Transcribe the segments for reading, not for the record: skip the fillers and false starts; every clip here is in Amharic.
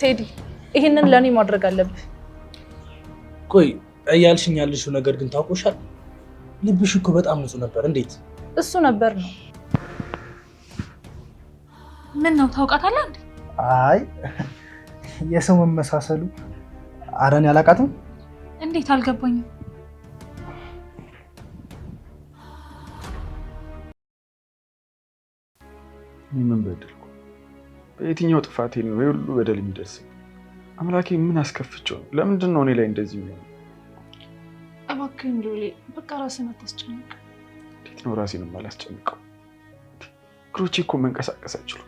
ቴዲ ይሄንን ለኔ ማድረግ አለብህ። ቆይ እያልሽኝ ያለሽው ነገር ግን ታውቆሻል? ልብሽ እኮ በጣም ንጹህ ነበር። እንዴት? እሱ ነበር ነው። ምን ነው ታውቃታለህ እንዴ? አይ የሰው መመሳሰሉ አረን ያላቃተም። እንዴት አልገባኝም። ምን በደልኩ? በየትኛው ጥፋቴ ነው ሁሉ በደል የሚደርስኝ? አምላኬ ምን አስከፍቼው ነው? ለምንድን ነው እኔ ላይ እንደዚህ የሚሆነው? እባክህን ጆሌ በቃ ራስን አታስጨንቅ። እንዴት ነው ራሴን የማላስጨንቀው? እግሮቼ እኮ መንቀሳቀስ አይችሉም።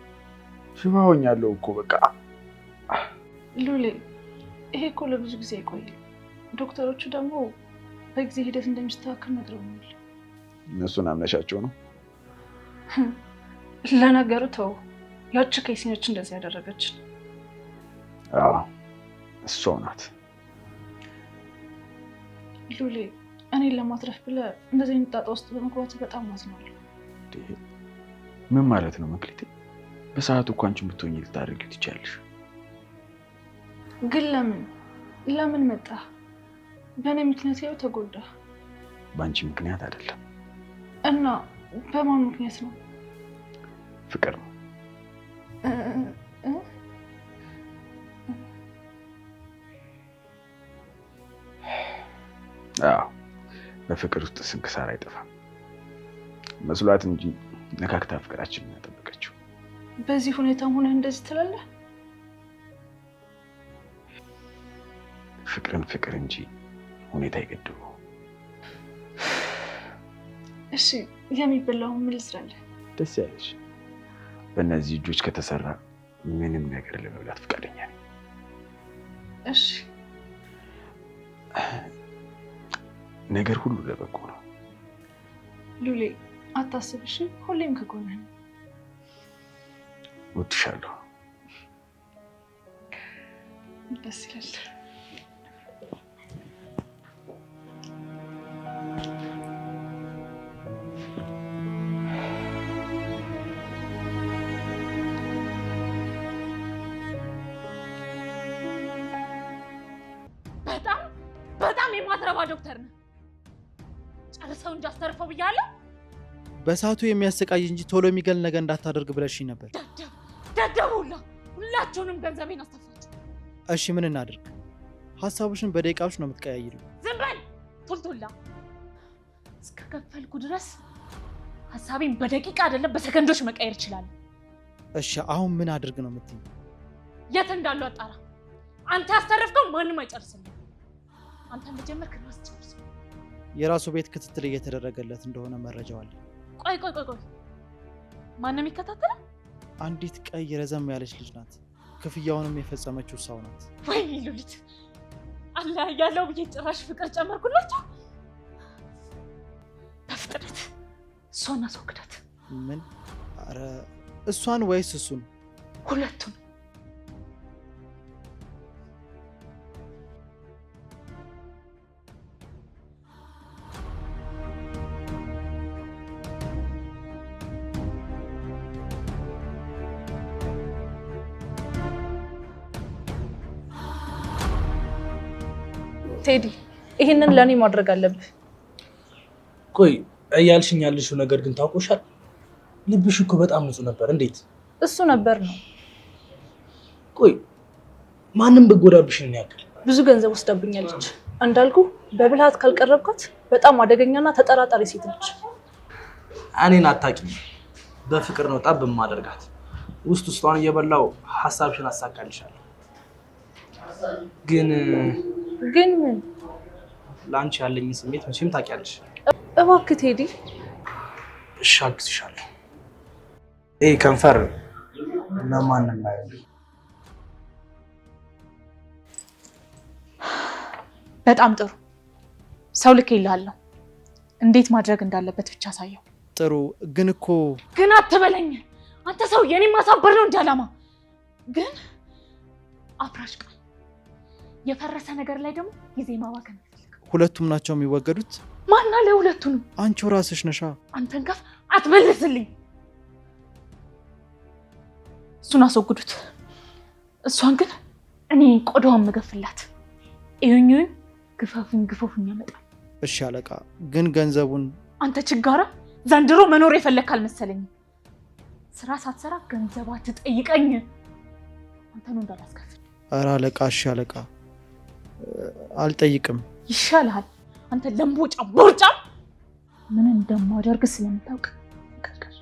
ሽባ ሆኛለሁ እኮ በቃ። ሉሌ ይሄ እኮ ለብዙ ጊዜ አይቆይም። ዶክተሮቹ ደግሞ በጊዜ ሂደት እንደሚስተካከል ነግረውኛል። እነሱን አምነሻቸው ነው? ለነገሩ ተው፣ ያቺ ኬሲኖች እንደዚህ ያደረገች። አዎ እሷ ናት። ሉሌ እኔን ለማትረፍ ብለህ እንደዚህ አይነት ጣጣ ውስጥ በመግባት በጣም አዝናለሁ። ምን ማለት ነው መክሊቴ? በሰዓቱ እኮ አንቺ ብትሆኚ ልታደርጊው ትችያለሽ። ግን ለምን መጣ? በእኔ ምክንያት ያው ተጎዳ። በአንቺ ምክንያት አይደለም። እና በማን ምክንያት ነው? ፍቅር ነው። አዎ በፍቅር ውስጥ ስንክሳር አይጠፋም። መስሏት እንጂ ነካክታ ፍቅራችንን ያጠበቀችው። በዚህ ሁኔታ ሆነ እንደዚህ ትላለህ? ፍቅርን ፍቅር እንጂ ሁኔታ አይገድበው። እሺ የሚበላውን ምን ልስራለህ? ደስ ያለሽ። በእነዚህ እጆች ከተሰራ ምንም ነገር ለመብላት ፈቃደኛ ነኝ። እሺ ነገር ሁሉ ለበጎ ነው። ሉሌ አታስብ እሺ፣ ሁሌም ከጎንህ ነኝ። እወድሻለሁ። ደስ ይላል። በጣም የማትረባ ዶክተር ነህ። ጨርሰው እንጂ አስተርፈው ብያለሁ። በሰዓቱ የሚያሰቃይ እንጂ ቶሎ የሚገል ነገር እንዳታደርግ ብለሽኝ ነበር። ደደቡላ ሁላችሁንም ገንዘቤን አስተፋችሁ። እሺ ምን እናድርግ? ሀሳቡሽን በደቂቃዎች ነው የምትቀያይሩ። ዝም በል ቶልቶላ። እስከ ከፈልኩ ድረስ ሀሳቤን በደቂቃ አይደለም በሰከንዶች መቀየር ይችላል። እሺ አሁን ምን አድርግ ነው የምትይኝ? የት እንዳሉ አጣራ። አንተ ያስተረፍከው ማንም አይጨርስልም። አንተ እንደጀመርክ ራስ ጨርስ። የራሱ ቤት ክትትል እየተደረገለት እንደሆነ መረጃው አለ። ቆይ ማንም ይከታተላል? አንዲት ቀይ ረዘም ያለች ልጅ ናት። ክፍያውንም የፈጸመችው እሷው ናት። ወይ ሉሊት አላህ ያለው ብዬ ጭራሽ ፍቅር ጨመርኩላቸው። በፍጥነት እሷን አስወግዳት። ምን? አረ እሷን ወይስ እሱን? ሁለቱን። ቴዲ ይሄንን ለኔ ማድረግ አለብህ። ቆይ እያልሽኝ ያለሽው ነገር ግን ታውቆሻል? ልብሽ እኮ በጣም ንጹህ ነበር። እንዴት? እሱ ነበር ነው። ቆይ ማንም በጎዳብሽ ነው ያክል? ብዙ ገንዘብ ወስዳብኛለች። እንዳልኩ በብልሃት ካልቀረብካት በጣም አደገኛና ተጠራጣሪ ሴት ነች። እኔን አታውቂኝ። በፍቅር ነው ጣብ በማደርጋት። ውስጧን እየበላው ሐሳብሽን አሳካልሻለሁ። ግን ምን? ላንቺ ያለኝ ስሜት መቼም ታውቂያለሽ። እባክህ ቴዲ። እሺ አግዝሻለሁ። ከንፈር ለማንም አይሆንም። በጣም ጥሩ ሰው ልኬልሃለሁ። እንዴት ማድረግ እንዳለበት ብቻ ሳየው። ጥሩ ግን እኮ ግን አትበለኝ አንተ ሰው። የኔ ማሳበር ነው እንደ ዓላማ። ግን አፍራሽ ቃል የፈረሰ ነገር ላይ ደግሞ ጊዜ ማባከን አልፈልግም። ሁለቱም ናቸው የሚወገዱት? ማን አለ ሁለቱንም? አንቺው ራስሽ ነሻ። አንተን ከፍ አትመልስልኝ። እሱን አስወግዱት። እሷን ግን እኔ ቆዳዋን መገፍላት። እዩኝ ግፈፉኝ ያመጣል። እሺ አለቃ፣ ግን ገንዘቡን አንተ ችጋራ ዘንድሮ መኖር የፈለክ አልመሰለኝም። ስራ ሳትሰራ ገንዘብ አትጠይቀኝ። አንተ ነው እንዳላስከፍል። ኧረ አለቃ፣ እሺ አለቃ፣ አልጠይቅም። ይሻልሃል። አንተ ለምቦጫ ቦርጫ ምን እንደማደርግ ስለምታውቅ ከልከል።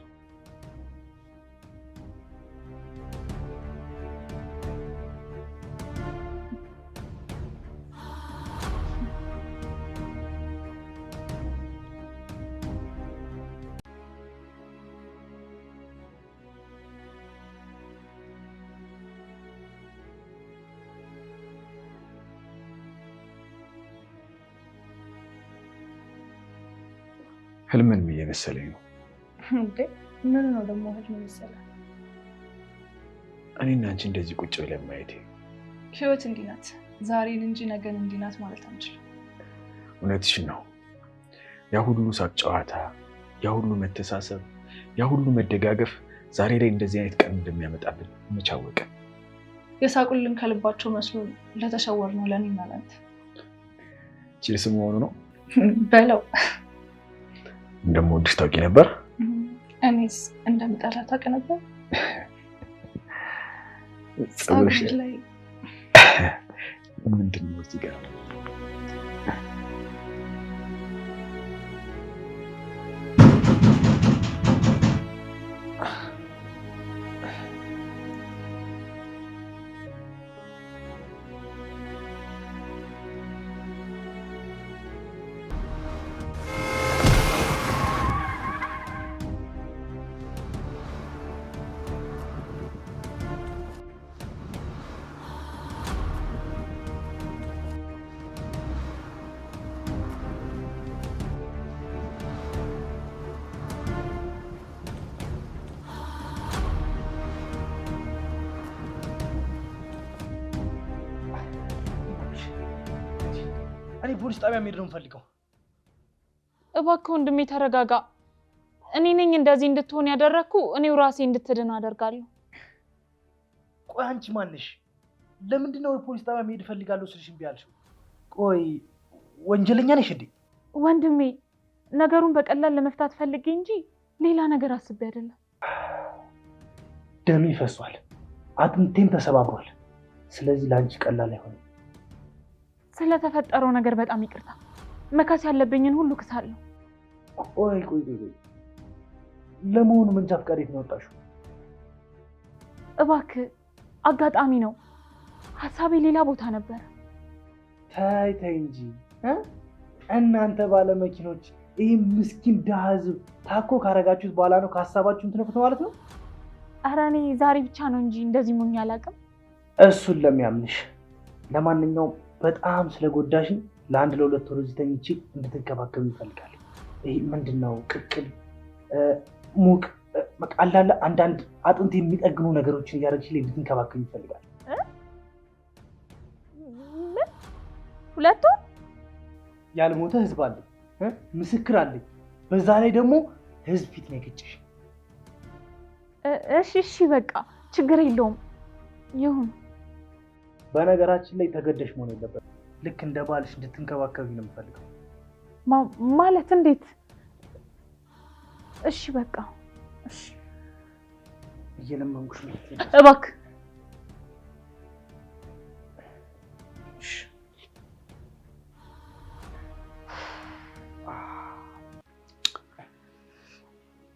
ህልምን እየመሰለኝ ነው። እንዴ ምን ነው ደግሞ ህልም መሰለህ? እኔና አንቺ እንደዚህ ቁጭ ብለን ማየቴ። ህይወት እንዲህ ናት። ዛሬን እንጂ ነገን እንዲህ ናት ማለት አንችልም። እውነትሽን ነው። ያ ሁሉ ሳቅ ጨዋታ፣ ያ ሁሉ መተሳሰብ፣ ያ ሁሉ መደጋገፍ ዛሬ ላይ እንደዚህ አይነት ቀን እንደሚያመጣብን መች አወቅን? የሳቁልን ከልባቸው መስሎ ለተሸወር ነው ለኔና ላንተ። ቺርስ መሆኑ ነው በለው። እንደምወድሽ ታውቂ ነበር? እኔስ እንደምጠላ ታውቅ ነበር? ጸጉርሽ ላይ ምንድን ነው እዚህ ጋር? እኔ ፖሊስ ጣቢያ መሄድ ነው የምፈልገው። እባክህ ወንድሜ ተረጋጋ። እኔ ነኝ እንደዚህ እንድትሆን ያደረኩ። እኔው ራሴ እንድትድን አደርጋለሁ። ቆይ አንቺ ማንሽ? ለምንድን ነው ፖሊስ ጣቢያ መሄድ እፈልጋለሁ ስልሽ እምቢ አልሽው? ቆይ ወንጀለኛ ነሽ እንዴ? ወንድሜ ነገሩን በቀላል ለመፍታት ፈልጌ እንጂ ሌላ ነገር አስቤ አይደለም። ደሜ ፈሷል፣ አጥንቴም ተሰባብሯል። ስለዚህ ለአንቺ ቀላል አይሆንም። ስለተፈጠረው ነገር በጣም ይቅርታ። መካስ ያለብኝን ሁሉ ክሳለሁ። ቆይ ለመሆኑ መንጃ ፈቃድ የት ነው ያወጣሽው? እባክህ አጋጣሚ ነው። ሀሳቤ ሌላ ቦታ ነበር። ተይ እንጂ እናንተ ባለ መኪኖች ይህ ምስኪን ድሃ ህዝብ ታኮ ካረጋችሁት በኋላ ነው ከሀሳባችሁ እንትነኩት ማለት ነው? ኧረ እኔ ዛሬ ብቻ ነው እንጂ እንደዚህ ሞኝ አላውቅም። እሱን ለሚያምንሽ። ለማንኛውም በጣም ስለጎዳሽኝ ለአንድ ለሁለት ወር እዚህ ተኝቼ እንድትንከባከብ ይፈልጋል። ይሄ ምንድነው? ቅቅል፣ ሙቅ አላለ አንዳንድ አጥንት የሚጠግኑ ነገሮችን እያደረግሽልኝ እንድትንከባከብ ይፈልጋል። ሁለት ወር? ያልሞተ ህዝብ አለኝ፣ ምስክር አለኝ። በዛ ላይ ደግሞ ህዝብ ፊት ነው የገጨሽ። እሺ በቃ ችግር የለውም ይሁን። በነገራችን ላይ ተገደሽ መሆን የለበት። ልክ እንደ ባልሽ እንድትንከባከቢ ነው የምፈልገው። ማለት እንዴት? እሺ በቃ እሺ። እየለመንኩሽ ነው እባክህ።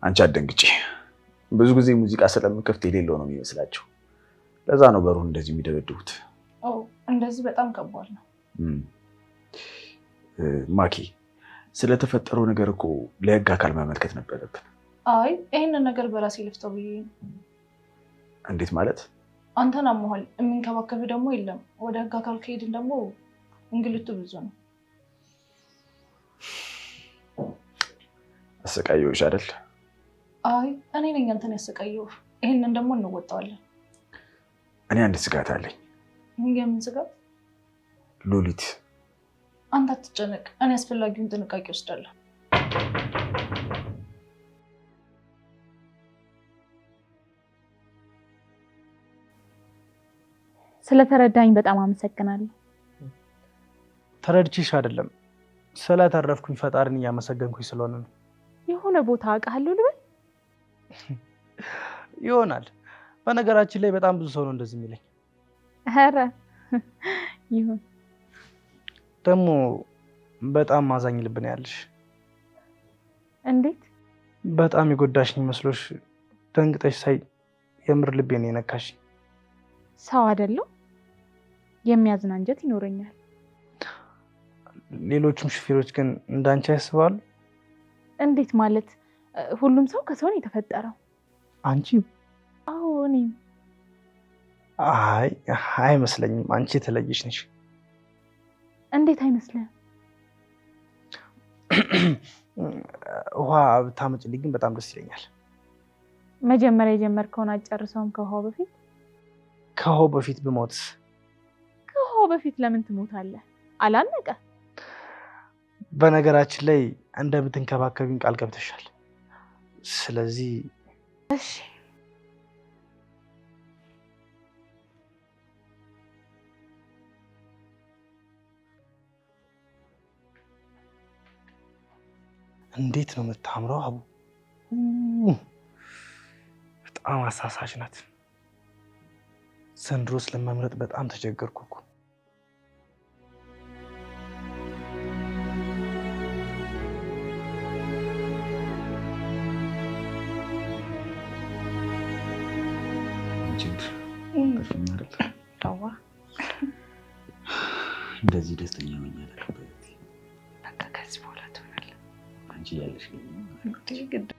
አንቺ አትደንግጪ። ብዙ ጊዜ ሙዚቃ ስለምከፍት የሌለው ነው የሚመስላቸው። ለዛ ነው በሩን እንደዚህ የሚደበድቡት። እንደዚህ በጣም ከባድ ነው። ማኪ፣ ስለተፈጠረው ነገር እኮ ለህግ አካል ማመልከት ነበረብን። አይ ይሄንን ነገር በራሴ ልፍተው ብዬ ነው። እንዴት ማለት? አንተን አሞሃል፣ የሚንከባከብ ደግሞ የለም። ወደ ህግ አካል ከሄድን ደግሞ እንግልቱ ብዙ ነው። አሰቃየሁሽ አይደል? አይ እኔ ነኝ አንተን ያሰቃየው። ይሄንን ደግሞ እንወጣዋለን። እኔ አንድ ስጋት አለኝ። የምን ስጋት? ሉሊት። አንተ አትጨነቅ፣ እኔ አስፈላጊውን ጥንቃቄ ወስዳለሁ። ስለተረዳኝ በጣም አመሰግናለሁ። ተረድቼሽ አይደለም ስለተረፍኩኝ ፈጣሪን እያመሰገንኩኝ ስለሆነ ነው። የሆነ ቦታ አውቃለሁ ልበል? ይሆናል። በነገራችን ላይ በጣም ብዙ ሰው ነው እንደዚህ የሚለኝ። ኧረ ይሁን። ደግሞ በጣም ማዛኝ ልብ ነው ያለሽ። እንዴት? በጣም የጎዳሽኝ መስሎሽ ደንግጠሽ ሳይ የምር ልቤን የነካሽ። ሰው አይደለሁ? የሚያዝን አንጀት ይኖረኛል። ሌሎቹም ሹፌሮች ግን እንዳንቺ ያስባሉ? እንዴት ማለት? ሁሉም ሰው ከሰው ነው የተፈጠረው። አንቺ? አዎ እኔም። አይ አይመስለኝም፣ አንቺ የተለየሽ ነሽ። እንዴት አይመስልም? ውሃ ብታመጭልኝ ግን በጣም ደስ ይለኛል። መጀመሪያ የጀመርከውን አጨርሰውም ከውሃው በፊት? ከውሃው በፊት ብሞትስ? ከውሃው በፊት ለምን ትሞታለህ? አላለቀ። በነገራችን ላይ እንደምትንከባከቢኝ ቃል ገብተሻል። ስለዚህ እሺ። እንዴት ነው የምታምረው አቡ! በጣም አሳሳች ናት። ዘንድሮስ ለመምረጥ በጣም ተቸገርኩ እኮ። እንደዚህ ደስተኛ ሆኜ አላውቅም። በቃ ከዚህ በኋላ ትሆናለህ አንቺ ያለሽ ግድ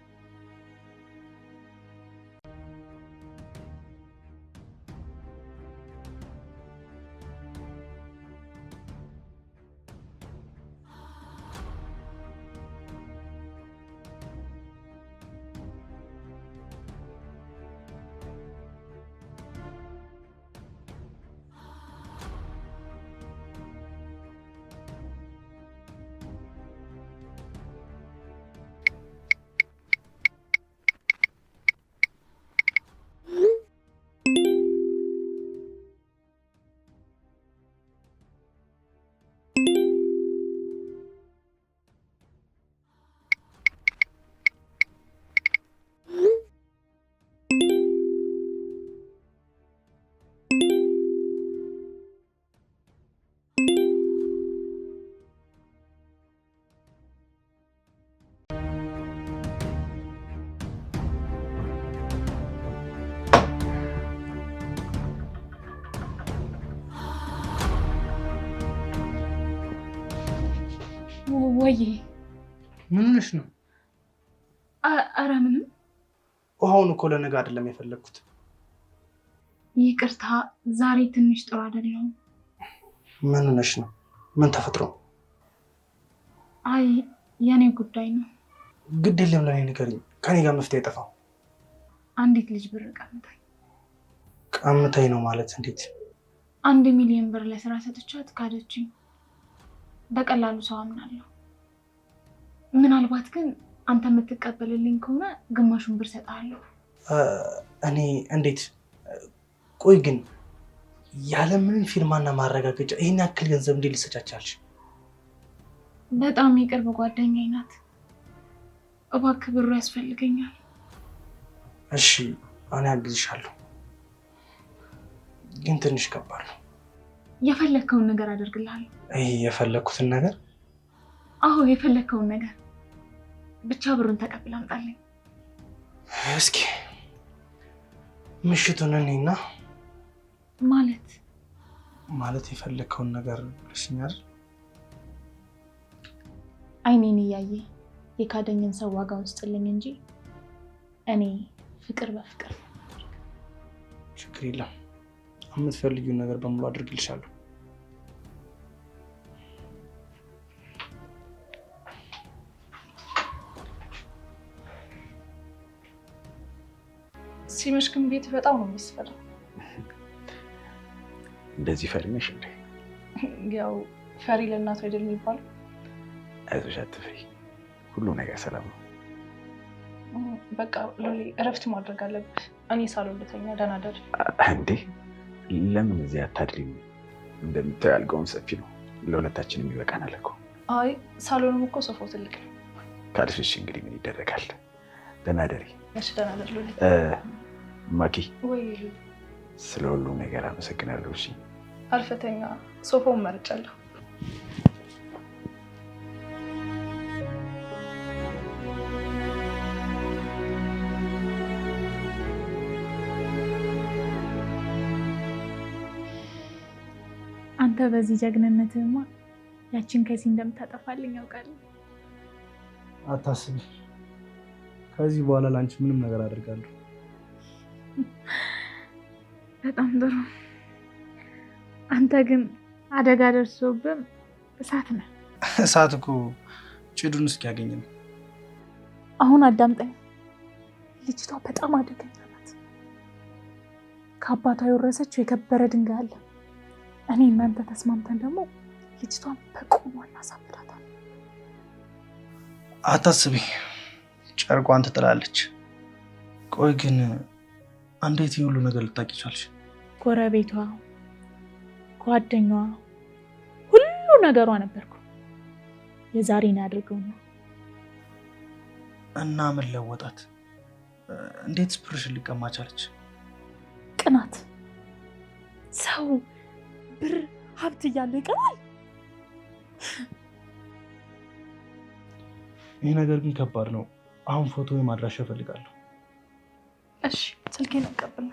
ወይ ምን ሆነሽ ነው? ኧረ ምንም። ውሃውን እኮ ለነገ አይደለም የፈለግኩት። ይቅርታ፣ ዛሬ ትንሽ ጥሩ አይደለም። ምን ሆነሽ ነው? ምን ተፈጥሮ? አይ የኔ ጉዳይ ነው። ግድ የለም ለኔ ንገሪኝ። ከኔ ጋር መፍትሄ አይጠፋም። አንዲት ልጅ ብር ቀምታኝ። ቀምታኝ ነው ማለት እንዴት? 1 ሚሊዮን ብር ለስራ ሰጥቻት ካደችኝ። በቀላሉ ሰው አምናለሁ። ምናልባት ግን አንተ የምትቀበልልኝ ከሆነ ግማሹን ብር ሰጥሃለሁ። እኔ እንዴት? ቆይ ግን ያለምንም ፊርማና ማረጋገጫ ይህን ያክል ገንዘብ እንዴት ልትሰጫቻለሽ? በጣም የቅርብ ጓደኛዬ ናት። እባክህ ብሩ ያስፈልገኛል። እሺ እኔ አግዝሻለሁ፣ ግን ትንሽ ከባድ ነው። የፈለግከውን ነገር አደርግልሃለሁ። ይሄ የፈለግኩትን ነገር? አዎ የፈለግከውን ነገር፣ ብቻ ብሩን ተቀብል አምጣልኝ። እስኪ ምሽቱን እኔና ማለት የፈለግከውን ነገር ብለሽኛል። አይኔን እያየ የካደኝን ሰው ዋጋውን ስጥልኝ እንጂ እኔ ፍቅር በፍቅር። ችግር የለም፣ የምትፈልጊውን ነገር በሙሉ አድርግልሻለሁ። ሲመሽ ግን ቤት በጣም ነው የሚያስፈራው። እንደዚህ ፈሪ ነሽ እንዴ? ያው ፈሪ ለእናቱ አይደል የሚባለው። አይዞሽ አትፍሪ፣ ሁሉ ነገር ሰላም ነው። በቃ ሎሊ እረፍት ማድረግ አለብህ። እኔ ሳሎን ልተኛ። ደህና ደር። እንዴ ለምን እዚህ አታድሪም? እንደምታየው አልጋውም ሰፊ ነው፣ ለሁለታችንም ይበቃናል እኮ። አይ ሳሎኑም እኮ ሶፋው ትልቅ ነው። ካልሽሽ እንግዲህ ምን ይደረጋል። ደህና ደሪ። እሺ ደህና ደሪ ሉሊ። ማኪ ወይ ሉሊ፣ ስለ ሁሉ ነገር አመሰግናለሁ። እሺ አልፈተኛ ሶፋውን መርጫለሁ። አንተ በዚህ ጀግንነትህማ ያችን ከዚህ እንደምታጠፋልኝ ያውቃል። አታስቢ፣ ከዚህ በኋላ ላንቺ ምንም ነገር አደርጋለሁ። በጣም ጥሩ። አንተ ግን አደጋ ደርሶብህ እሳት ነህ። እሳት እኮ ጭዱን እስኪያገኝ ነው። አሁን አዳምጠኝ። ልጅቷ በጣም አደገኛ ናት። ከአባቷ የወረሰችው የከበረ ድንጋይ አለ። እኔ እናንተ ተስማምተን ደግሞ ልጅቷን በቁሟ እናሳብዳታለን። አታስቢ፣ ጨርቋን ትጥላለች። ቆይ ግን እንዴት ይህ ሁሉ ነገር ልታውቂ ቻልሽ? ጎረቤቷ፣ ጓደኛዋ፣ ሁሉ ነገሯ ነበርኩ። የዛሬን ያድርገውና እና ምን ለወጣት? እንዴት ስፕርሽን ሊቀማ ቻለች? ቅናት። ሰው ብር ሀብት እያለው ይቀናል። ይህ ነገር ግን ከባድ ነው። አሁን ፎቶ የማድራሻ እፈልጋለሁ። እሺ ስልኬን አቀብል።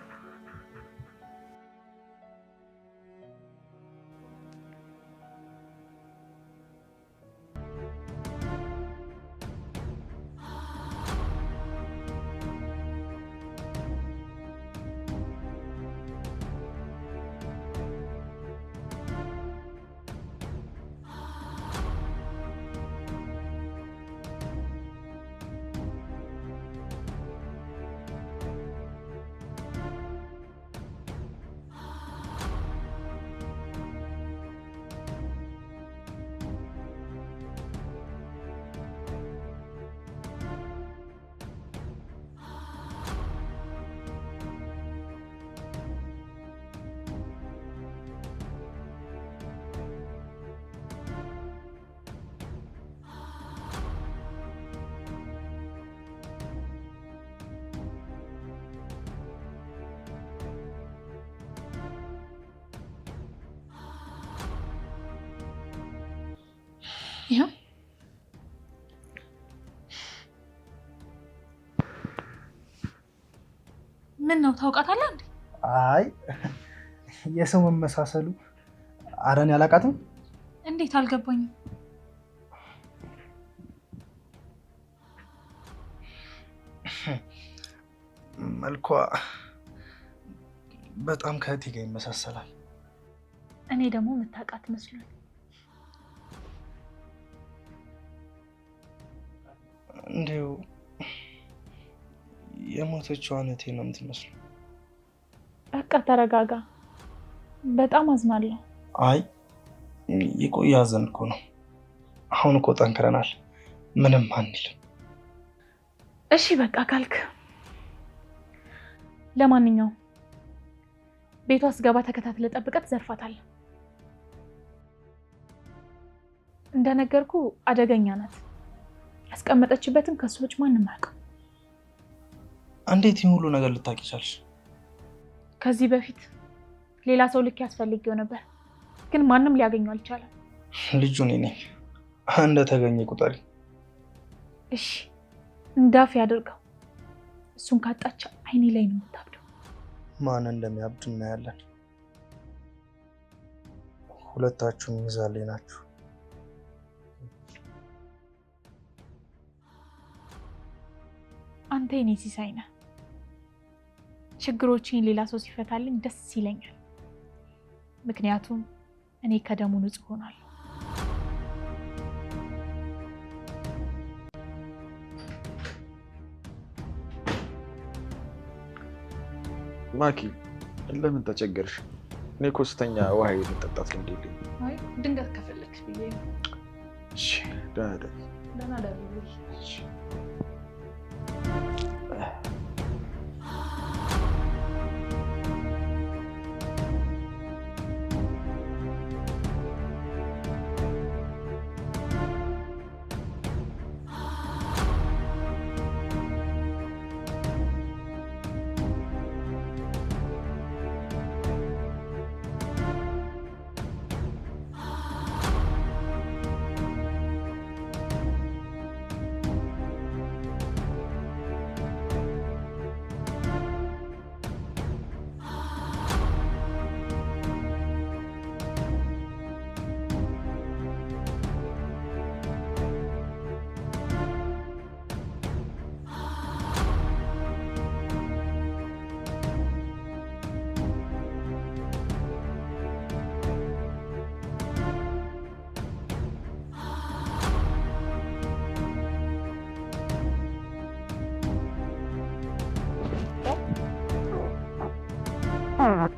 ይሄው ምን ነው ታውቃታለህ እንዴ? አይ የሰው መመሳሰሉ አረን ያላቃትም። እንዴት አልገባኝም። መልኳ በጣም ከእህቴ ጋር ይመሳሰላል። እኔ ደግሞ የምታውቃት መስሎኝ። እንዲሁ የሞተችው እህቴ ነው የምትመስለው። በቃ ተረጋጋ። በጣም አዝናለሁ። አይ የቆየ ሀዘን እኮ ነው። አሁን እኮ ጠንክረናል፣ ምንም አንልም። እሺ በቃ ካልክ፣ ለማንኛውም ቤቷ ስገባ ተከታትለ ጠብቀት፣ ዘርፋታለሁ። እንደነገርኩ አደገኛ ናት። ያስቀመጠችበትን ከሱ ውጭ ማንም አያውቅም። እንዴት ይህን ሁሉ ነገር ልታውቂ ቻልሽ? ከዚህ በፊት ሌላ ሰው ልክ ያስፈልገው ነበር፣ ግን ማንም ሊያገኘው አልቻለም። ልጁ እኔ ነኝ። እንደተገኘ ቁጠሪ። እሺ እንዳፍ ያድርገው። እሱን ካጣች አይኔ ላይ ነው የምታብደው። ማን እንደሚያብድ እናያለን። ሁለታችሁም ይዛሌ ናችሁ። አንተ የኔ ሲሳይ ነህ። ችግሮችን ሌላ ሰው ሲፈታልኝ ደስ ይለኛል። ምክንያቱም እኔ ከደሙ ንጹህ ሆናለሁ። ማኪ ለምን ተቸገርሽ? እኔ እኮ ስተኛ ውሃ የመጠጣት ልምድ የለኝም። አይ ድንገት ከፈለክ ብዬ ነው። እሺ ደህና ደሪ። ደህና ደሪ። ነው።